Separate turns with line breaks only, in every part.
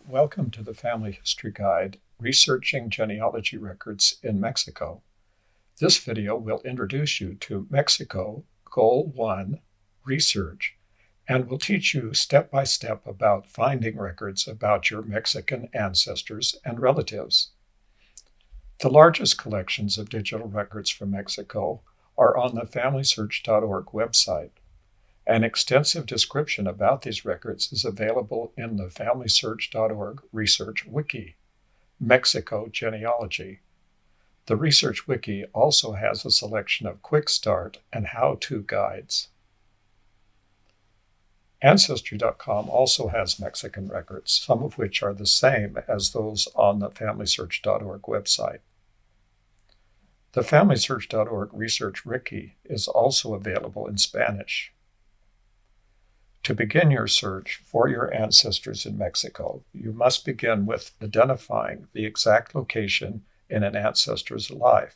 Welcome to the Family History Guide, Researching Genealogy Records in Mexico. This video will introduce you to Mexico Goal 1, Research, and will teach you step by step about finding records about your Mexican ancestors and relatives. The largest collections of digital records from Mexico are on the FamilySearch.org website. An extensive description about these records is available in the FamilySearch.org Research Wiki, Mexico Genealogy. The Research Wiki also has a selection of quick start and how-to guides. Ancestry.com also has Mexican records, some of which are the same as those on the FamilySearch.org website. The FamilySearch.org Research Wiki is also available in Spanish. To begin your search for your ancestors in Mexico, you must begin with identifying the exact location in an ancestor's life.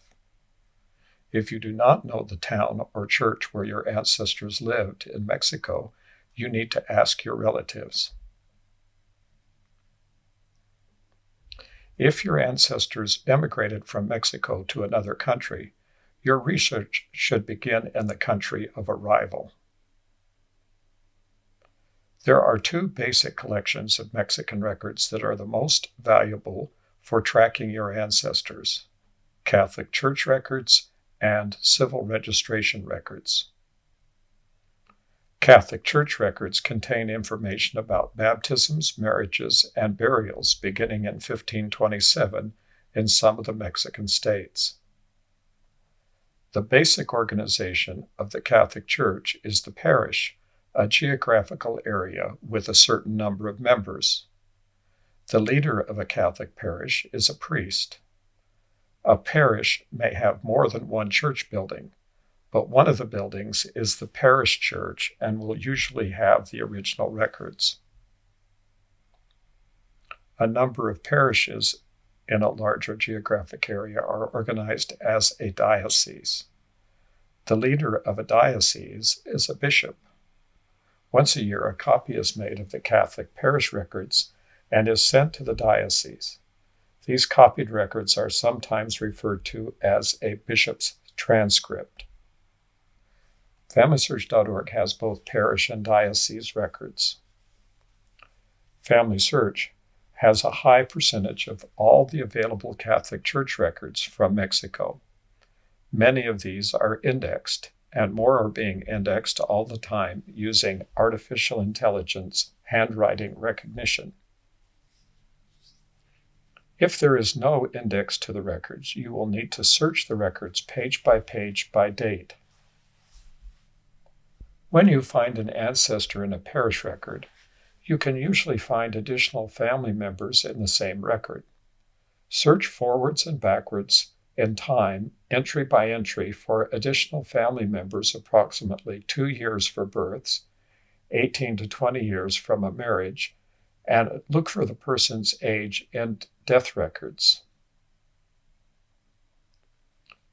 If you do not know the town or church where your ancestors lived in Mexico, you need to ask your relatives. If your ancestors emigrated from Mexico to another country, your research should begin in the country of arrival. There are two basic collections of Mexican records that are the most valuable for tracking your ancestors: Catholic Church records and civil registration records. Catholic Church records contain information about baptisms, marriages, and burials beginning in 1527 in some of the Mexican states. The basic organization of the Catholic Church is the parish, a geographical area with a certain number of members. The leader of a Catholic parish is a priest. A parish may have more than one church building, but one of the buildings is the parish church and will usually have the original records. A number of parishes in a larger geographic area are organized as a diocese. The leader of a diocese is a bishop. Once a year, a copy is made of the Catholic parish records and is sent to the diocese. These copied records are sometimes referred to as a bishop's transcript. FamilySearch.org has both parish and diocese records. FamilySearch has a high percentage of all the available Catholic Church records from Mexico. Many of these are indexed, and more are being indexed all the time using artificial intelligence handwriting recognition. If there is no index to the records, you will need to search the records page by date. When you find an ancestor in a parish record, you can usually find additional family members in the same record. Search forwards and backwards in time, entry by entry, for additional family members approximately 2 years for births, 18 to 20 years from a marriage, and look for the person's age in death records.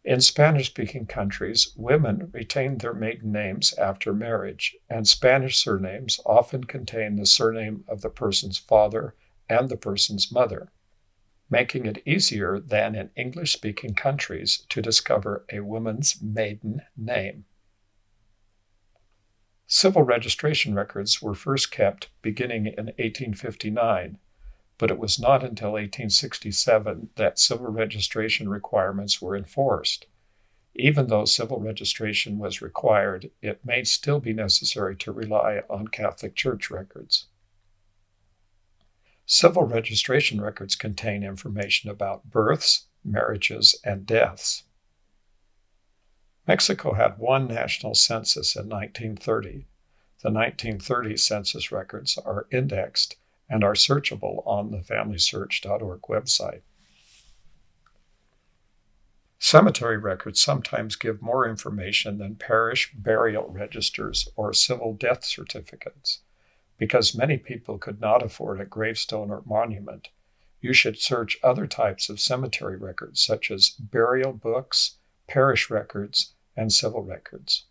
In Spanish-speaking countries, women retain their maiden names after marriage, and Spanish surnames often contain the surname of the person's father and the person's mother, making it easier than in English-speaking countries to discover a woman's maiden name. Civil registration records were first kept beginning in 1859, but it was not until 1867 that civil registration requirements were enforced. Even though civil registration was required, it may still be necessary to rely on Catholic Church records. Civil registration records contain information about births, marriages, and deaths. Mexico had one national census in 1930. The 1930 census records are indexed and are searchable on the FamilySearch.org website. Cemetery records sometimes give more information than parish burial registers or civil death certificates. Because many people could not afford a gravestone or monument, you should search other types of cemetery records such as burial books, parish records, and civil records.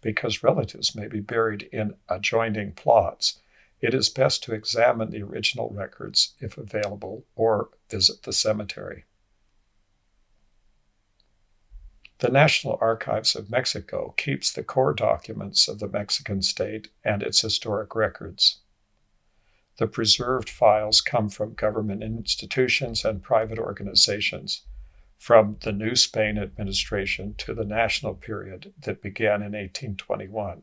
Because relatives may be buried in adjoining plots, it is best to examine the original records if available or visit the cemetery. The National Archives of Mexico keeps the core documents of the Mexican state and its historic records. The preserved files come from government institutions and private organizations, from the New Spain administration to the national period that began in 1821.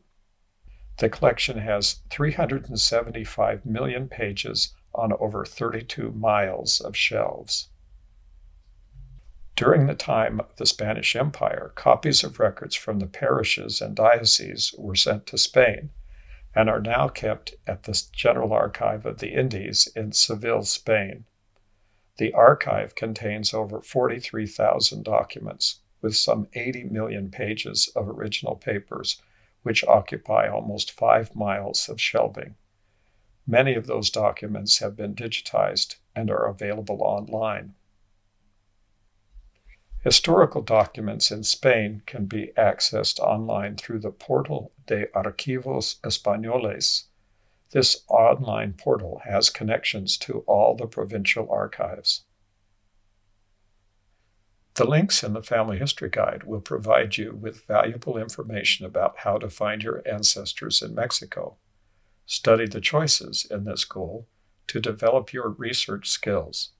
The collection has 375 million pages on over 32 miles of shelves. During the time of the Spanish Empire, copies of records from the parishes and dioceses were sent to Spain and are now kept at the General Archive of the Indies in Seville, Spain. The archive contains over 43,000 documents, with some 80 million pages of original papers, which occupy almost 5 miles of shelving. Many of those documents have been digitized and are available online. Historical documents in Spain can be accessed online through the Portal de Archivos Españoles. This online portal has connections to all the provincial archives. The links in the Family History Guide will provide you with valuable information about how to find your ancestors in Mexico. Study the choices in this goal to develop your research skills.